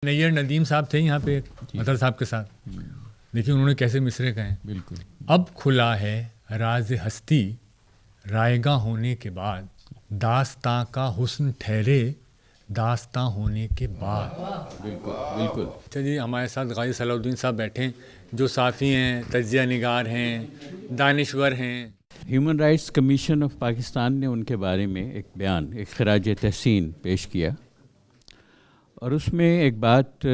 نیر ندیم صاحب تھے یہاں پہ مطر صاحب کے ساتھ، دیکھیے انہوں نے کیسے مصرے کہے. بالکل. اب کھلا ہے راز ہستی رائے گاں ہونے کے بعد، داستاں کا حسن ٹھہرے داستاں ہونے کے بعد. بالکل بالکل. اچھا جی، ہمارے ساتھ غازی صلاح الدین صاحب بیٹھے ہیں جو صحافی ہیں، تجزیہ نگار ہیں، دانشور ہیں. Human rights commission of Pakistan نے ان کے بارے میں ایک بیان، ایک خراج تحسین پیش کیا، اور اس میں ایک بات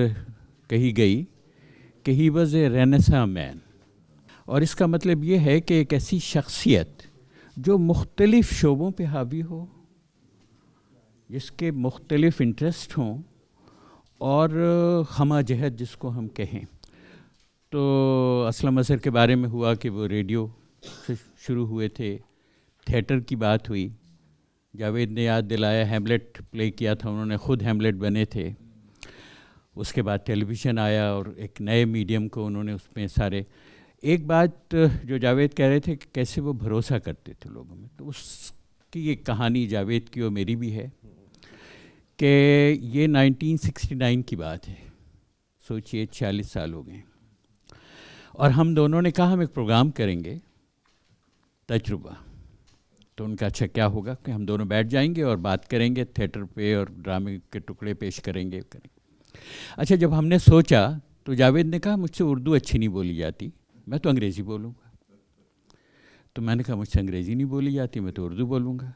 کہی گئی کہ ہی واز اے رینیساں مین. اور اس کا مطلب یہ ہے کہ ایک ایسی شخصیت جو مختلف شعبوں پہ حاوی ہو، جس کے مختلف انٹرسٹ ہوں، اور ہمہ جہت جس کو ہم کہیں. تو اسلم اظہر کے بارے میں ہوا کہ وہ ریڈیو سے شروع ہوئے تھے، تھیٹر کی بات ہوئی، جاوید نے یاد دلایا ہیملیٹ پلے کیا تھا انہوں نے، خود ہیملیٹ بنے تھے. اس کے بعد ٹیلی ویژن آیا اور ایک نئے میڈیم کو انہوں نے اس میں سارے. ایک بات جو جاوید کہہ رہے تھے کہ کیسے وہ بھروسہ کرتے تھے لوگوں میں، تو اس کی ایک کہانی جاوید کی اور میری بھی ہے کہ یہ 1969 کی بات ہے، سوچئے 40 سال ہو گئے، اور ہم دونوں نے کہا ہم ایک پروگرام کریں گے تجربہ. تو ان کا اچھا کیا ہوگا کہ ہم دونوں بیٹھ جائیں گے اور بات کریں گے تھیٹر پہ، اور ڈرامے کے ٹکڑے پیش کریں گے. اچھا جب ہم نے سوچا تو جاوید نے کہا مجھ سے اردو اچھی نہیں بولی جاتی، میں تو انگریزی بولوں گا. تو میں نے کہا مجھ سے انگریزی نہیں بولی جاتی، میں تو اردو بولوں گا.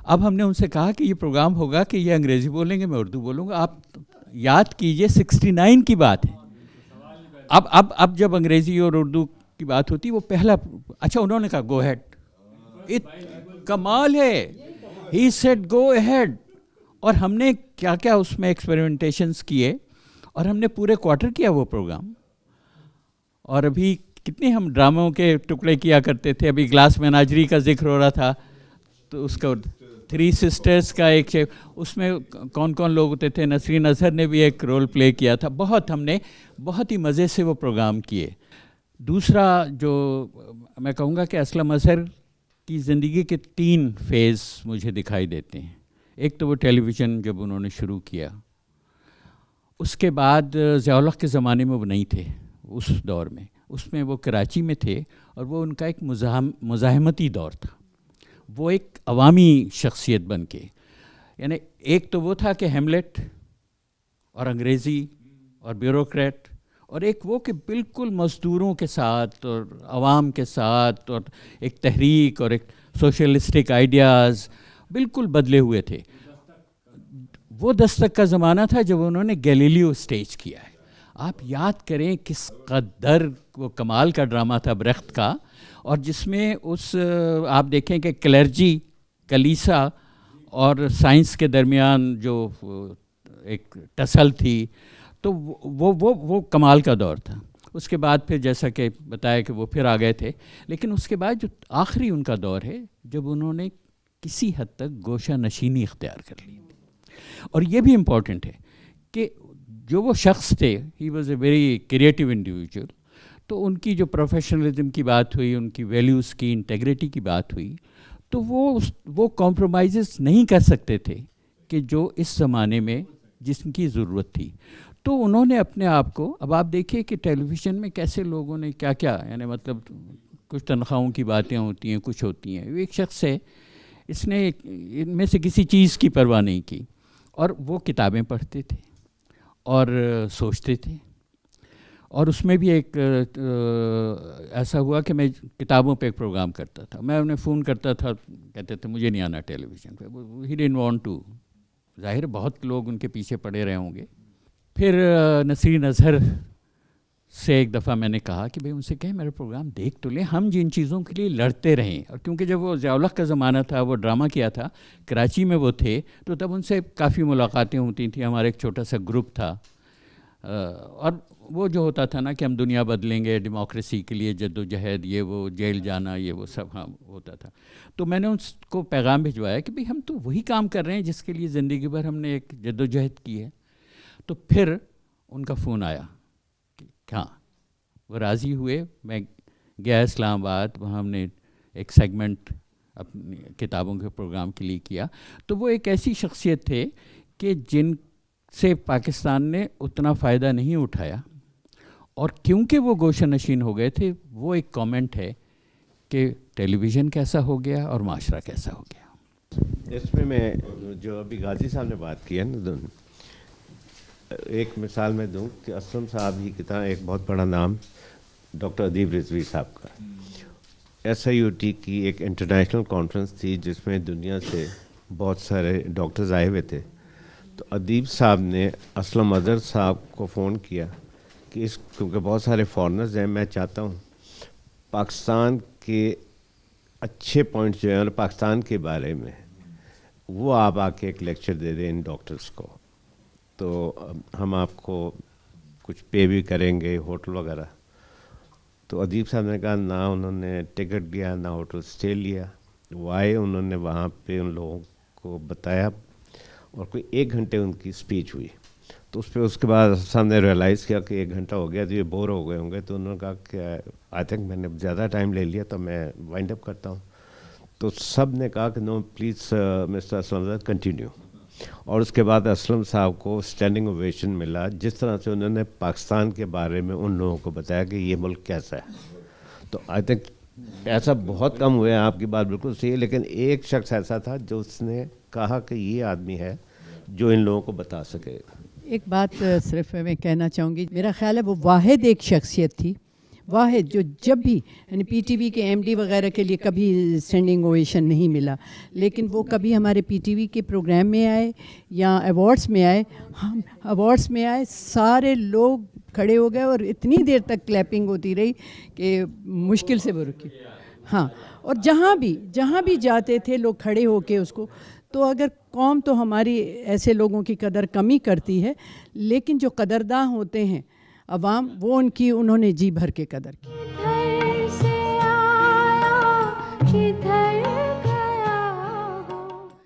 اب ہم نے ان سے کہا کہ یہ پروگرام ہوگا کہ یہ انگریزی بولیں گے، میں اردو بولوں گا. آپ یاد کیجئے 69 کی بات ہے. اب جب انگریزی اور اردو کی بات ہوتی وہ پہلا. اچھا انہوں نے کہا گو ہیڈ. کمال ہے، ہی سیڈ گو ہیڈ. اور ہم نے کیا کیا اس میں ایکسپیریمنٹیشنز کیے، اور ہم نے پورے کوارٹر کیا وہ پروگرام. اور ابھی کتنے ہم ڈراموں کے ٹکڑے کیا کرتے تھے. ابھی گلاس میناجری کا ذکر ہو رہا تھا، تو اس کا 3 سسٹرز کا ایک، اس میں کون کون لوگ ہوتے تھے. نسرین اظہر نے بھی ایک رول پلے کیا تھا. ہم نے بہت ہی مزے سے وہ پروگرام کیے. دوسرا جو میں کہوں گا کہ اسلم اظہر کی زندگی کے 3 فیز مجھے دکھائی دیتے ہیں. ایک تو وہ ٹیلی ویژن جب انہوں نے شروع کیا، اس کے بعد ضیاء الحق کے زمانے میں وہ نہیں تھے اس دور میں، اس میں وہ کراچی میں تھے، اور وہ ان کا ایک مزاحمتی دور تھا. وہ ایک عوامی شخصیت بن کے، یعنی ایک تو وہ تھا کہ ہیملیٹ اور انگریزی اور بیوروکریٹ، اور ایک وہ کہ بالکل مزدوروں کے ساتھ اور عوام کے ساتھ، اور ایک تحریک اور ایک سوشلسٹک آئیڈیاز بالکل بدلے ہوئے تھے. وہ دستک کا زمانہ تھا جب انہوں نے گیلیلیو اسٹیج کیا ہے. آپ یاد کریں کس قدر وہ کمال کا ڈرامہ تھا برخت کا، اور جس میں آپ دیکھیں کہ کلرجی، کلیسا اور سائنس کے درمیان جو ایک ٹسل تھی، تو وہ کمال کا دور تھا. اس کے بعد پھر جیسا کہ بتایا کہ وہ پھر آ گئے تھے، لیکن اس کے بعد جو آخری ان کا دور ہے جب انہوں نے کسی حد تک گوشہ نشینی اختیار کر لی. اور یہ بھی امپورٹنٹ ہے کہ جو وہ شخص تھے، he was a very creative individual. تو ان کی جو پروفیشنلزم کی بات ہوئی، ان کی ویلیوز کی، انٹیگریٹی کی بات ہوئی، تو وہ کمپرومائزز نہیں کر سکتے تھے کہ جو اس زمانے میں جس کی ضرورت تھی. تو انہوں نے اپنے آپ کو، اب آپ دیکھیے کہ ٹیلی ویژن میں کیسے لوگوں نے کیا کیا، یعنی مطلب کچھ تنخواہوں کی باتیں ہوتی ہیں، کچھ ہوتی ہیں. ایک شخص ہے، اس نے ان میں سے کسی چیز کی پرواہ نہیں کی، اور وہ کتابیں پڑھتے تھے اور سوچتے تھے. اور اس میں بھی ایک ایسا ہوا کہ میں کتابوں پہ ایک پروگرام کرتا تھا. میں انہیں فون کرتا تھا، کہتے تھے مجھے نہیں آنا ٹیلی ویژن پہ. ہی ڈidn't want to. ظاہر بہت لوگ ان کے پیچھے پڑے رہے ہوں گے. پھر نسرین اظہر سے ایک دفعہ میں نے کہا کہ بھئی ان سے کہیں میرا پروگرام دیکھ تو لیں، ہم جن چیزوں کے لیے لڑتے رہیں. اور کیونکہ جب وہ ضیاء الحق کا زمانہ تھا، وہ ڈرامہ کیا تھا، کراچی میں وہ تھے، تو تب ان سے کافی ملاقاتیں ہوتی تھیں. ہمارا ایک چھوٹا سا گروپ تھا، اور وہ جو ہوتا تھا نا کہ ہم دنیا بدلیں گے، ڈیموکریسی کے لیے جد و جہد، یہ وہ جیل جانا، یہ وہ سب ہاں ہوتا تھا. تو میں نے ان کو پیغام بھجوایا کہ بھئی ہم تو وہی کام کر رہے ہیں جس کے لیے زندگی بھر ہم نے ایک جد و جہد کی ہے. تو پھر ان کا فون آیا کہ ہاں وہ راضی ہوئے. میں گیا اسلام آباد، وہاں ہم نے ایک سیگمنٹ اپنی کتابوں کے پروگرام کے لیے کیا. تو وہ ایک ایسی شخصیت تھے کہ جن سے پاکستان نے اتنا فائدہ نہیں اٹھایا، اور کیونکہ وہ گوشہ نشین ہو گئے تھے، وہ ایک کامنٹ ہے کہ ٹیلی ویژن کیسا ہو گیا اور معاشرہ کیسا ہو گیا۔ اس میں جو ابھی غازی صاحب نے بات کی ہے نا، ایک مثال میں دوں کہ اسلم صاحب ہی کی طرح ایک بہت بڑا نام ڈاکٹر ادیب رضوی صاحب کا، SIOT کی ایک انٹرنیشنل کانفرنس تھی جس میں دنیا سے بہت سارے ڈاکٹرز آئے ہوئے تھے، تو ادیب صاحب نے اسلم اظہر صاحب کو فون کیا کہ کیونکہ بہت سارے فارنرز ہیں، میں چاہتا ہوں پاکستان کے اچھے پوائنٹس جو ہیں اور پاکستان کے بارے میں وہ آپ آ کے ایک لیکچر دے دیں ان ڈاکٹرز کو، تو ہم آپ کو کچھ پے بھی کریں گے، ہوٹل وغیرہ۔ تو ادیب صاحب نے کہا نہ انہوں نے ٹکٹ لیا نہ ہوٹل اسٹے لیا، وہ آئے، انہوں نے وہاں پہ ان لوگوں کو بتایا، اور کوئی 1 گھنٹے ان کی اسپیچ ہوئی۔ تو اس کے بعد صاحب نے ریئلائز کیا کہ 1 گھنٹہ ہو گیا تو یہ بور ہو گئے ہوں گے، تو انہوں نے کہا کہ آئی تھنک میں نے زیادہ ٹائم لے لیا، تو میں وائنڈ اپ کرتا ہوں۔ تو سب نے کہا کہ نو پلیز مسٹر اسلم صاحب کنٹینیو، اور اس کے بعد اسلم صاحب کو اسٹینڈنگ اوویشن ملا، جس طرح سے انہوں نے پاکستان کے بارے میں ان لوگوں کو بتایا کہ یہ ملک کیسا ہے۔ تو آئی تھنک ایسا بہت کم ہوئے، آپ کی بات بالکل صحیح ہے، لیکن ایک شخص ایسا تھا جو اس نے کہا کہ یہ آدمی ہے جو ان لوگوں کو بتا سکے۔ ایک بات صرف میں کہنا چاہوں گی، میرا خیال ہے وہ واحد ایک شخصیت تھی، واحد جو جب بھی یعنی PTV کے MD وغیرہ کے لیے کبھی اسٹینڈنگ اوویشن نہیں ملا، لیکن وہ کبھی ہمارے PTV کے پروگرام میں آئے یا ایوارڈس میں آئے، ہم ایوارڈس میں آئے، سارے لوگ کھڑے ہو گئے اور اتنی دیر تک کلیپنگ ہوتی رہی کہ مشکل سے وہ رکی۔ ہاں، اور جہاں بھی جاتے تھے لوگ کھڑے ہو کے اس کو، تو اگر قوم تو ہماری ایسے لوگوں کی قدر کمی کرتی ہے، لیکن جو قدرداں ہوتے ہیں عوام، وہ انہوں نے جی بھر کے قدر کی۔